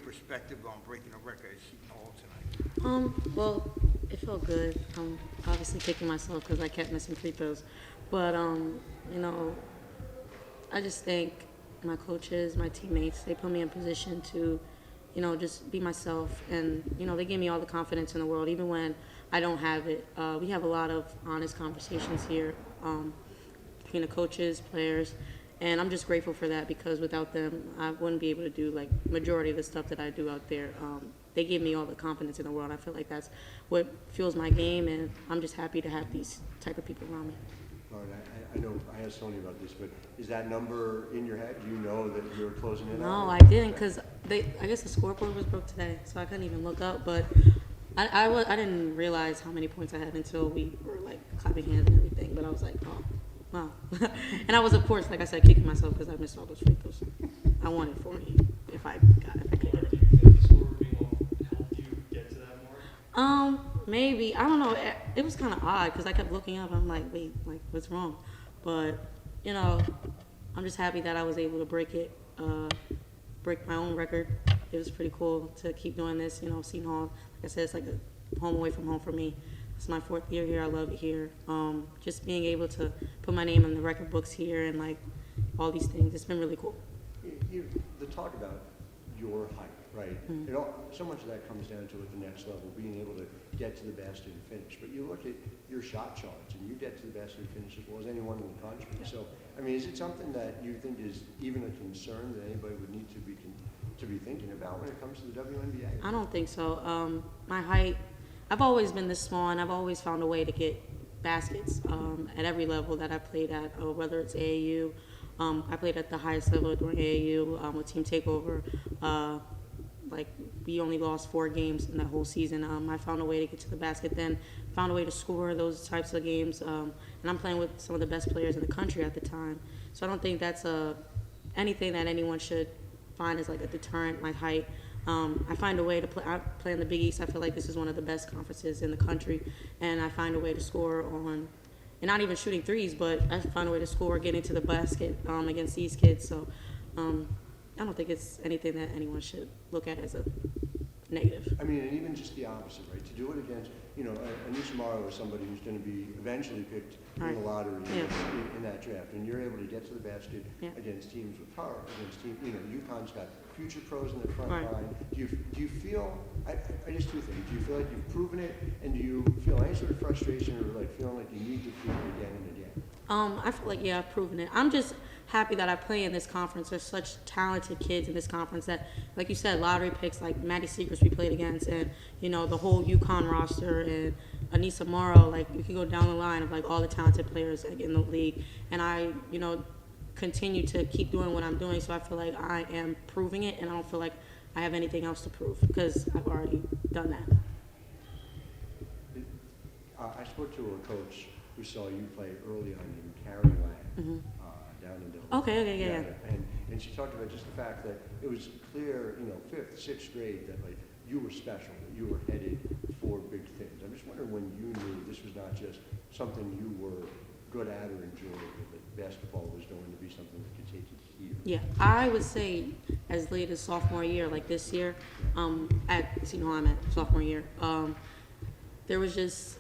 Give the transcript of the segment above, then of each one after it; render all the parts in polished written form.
perspective on breaking a record at Seton Hall tonight? Well, it felt good. I'm obviously kicking myself because I kept missing free throws. But, you know, I just think my coaches, my teammates, they put me in position to, you know, just be myself. And, you know, they gave me all the confidence in the world, even when I don't have it. We have a lot of honest conversations here between the coaches, players, and I'm just grateful for that because without them, I wouldn't be able to do, like, majority of the stuff that I do out there. They give me all the confidence in the world. I feel like that's what fuels my game, and I'm just happy to have these type of people around me. All right, I know I asked Tony about this, but is that number in your head? Do you know that you're closing in on it? No, I didn't because I guess the scoreboard was broke today, so I couldn't even look up. But I didn't realize how many points I had until we were like clapping hands and everything. But I was like, oh, wow. And I was, of course, like I said, kicking myself because I missed all those free throws. I wanted 40 if I could get it. Do you think the score being off helped you get to that mark? Maybe. I don't know. It was kind of odd because I kept looking up. I'm like, wait, like, what's wrong? But, you know, I'm just happy that I was able to break my own record. It was pretty cool to keep doing this. You know, Seton Hall, like I said, it's like a home away from home for me. It's my 4th year here. I love it here. Just being able to put my name in the record books here and, like, all these things, it's been really cool. The talk about your height, right? Mm-hmm. So much of that comes down to at the next level, being able to get to the basket and finish. But you look at your shot charts, and you get to the basket and finish as well as anyone in the country. So, I mean, is it something that you think is even a concern that anybody would need to be thinking about when it comes to the WNBA? I don't think so. My height, I've always been this small, and I've always found a way to get baskets at every level that I played at, whether it's AAU. I played at the highest level during AAU with Team Takeover. Like, we only lost 4 games in that whole season. I found a way to get to the basket then, found a way to score those types of games. And I'm playing with some of the best players in the country at the time. So I don't think that's anything that anyone should find as like a deterrent, my height. I find a way to play. I play in the Big East. I feel like this is one of the best conferences in the country. And I find a way to score on, and not even shooting threes, but I find a way to score getting to the basket against these kids. So I don't think it's anything that anyone should look at as a negative. I mean, and even just the opposite, right? To do it against, you know, Anisha Morrow is somebody who's going to be eventually picked in the lottery in that draft, and you're able to get to the basket against teams with her, against teams, you know, UConn's got future pros in the front line. Do you feel, I just two things, do you feel like you've proven it, and do you feel any sort of frustration or like feeling like you need to prove it again and again? I feel like, I've proven it. I'm just happy that I play in this conference. There's such talented kids in this conference that, like you said, lottery picks like Maddie Seacrest we played against, and, you know, the whole UConn roster, and Anissa Morrow. Like, you can go down the line of, like, all the talented players like, in the league. And I, you know, continue to keep doing what I'm doing, so I feel like I am proving it, and I don't feel like I have anything else to prove because I've already done that. I spoke to a coach who saw you play early on in Carrie Lang down in Delaware. Okay, yeah. And she talked about just the fact that it was clear, you know, 5th, 6th grade that like you were special, that you were headed for big things. I'm just wondering when you knew this was not just something you were good at or enjoyed, that basketball was going to be something that could take you here. Yeah, I would say as late as sophomore year, like this year, at Seton Hall, I'm at sophomore year. There was just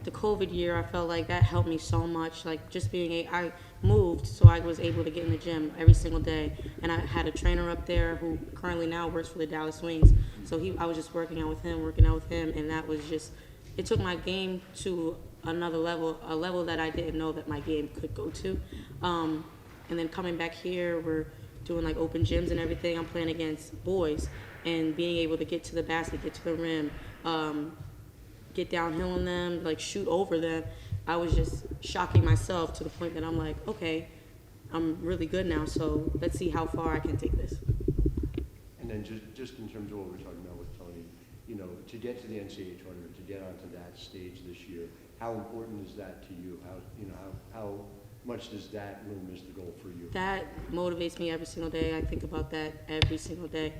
the COVID year. I felt like that helped me so much. Like just being I moved, so I was able to get in the gym every single day, and I had a trainer up there who currently now works for the Dallas Wings. So I was just working out with him, and that was just, it took my game to another level, a level that I didn't know that my game could go to. And then coming back here, we're doing like open gyms and everything. I'm playing against boys, and being able to get to the basket, get to the rim, get downhill on them, like shoot over them. I was just shocking myself to the point that I'm like, okay, I'm really good now, so let's see how far I can take this. And then just in terms of what we're talking about with Tony, you know, to get to the NCAA tournament, to get onto that stage this year, how important is that to you? How much does that loom as the goal for you? That motivates me every single day. I think about that every single day.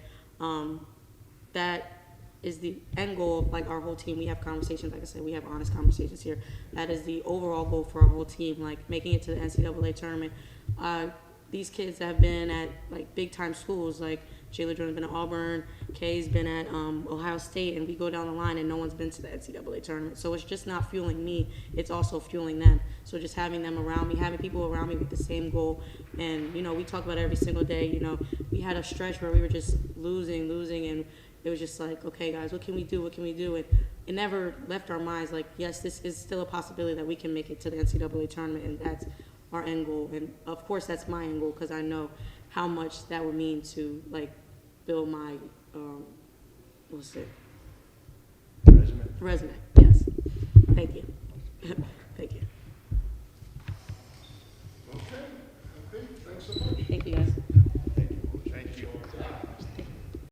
That is the end goal of like our whole team. We have conversations, like I said, we have honest conversations here. That is the overall goal for our whole team, like making it to the NCAA tournament. These kids that have been at like big time schools, like Jayla Jordan's been at Auburn, Kay's been at Ohio State, and we go down the line and no one's been to the NCAA tournament. So it's just not fueling me, it's also fueling them. So just having them around me, having people around me with the same goal. And, you know, we talk about it every single day. You know, we had a stretch where we were just losing, and it was just like, okay, guys, what can we do? And it never left our minds like, yes, this is still a possibility that we can make it to the NCAA tournament, and that's our end goal. And of course that's my end goal, because I know how much that would mean to like build my Resume. resume. Yes, thank you.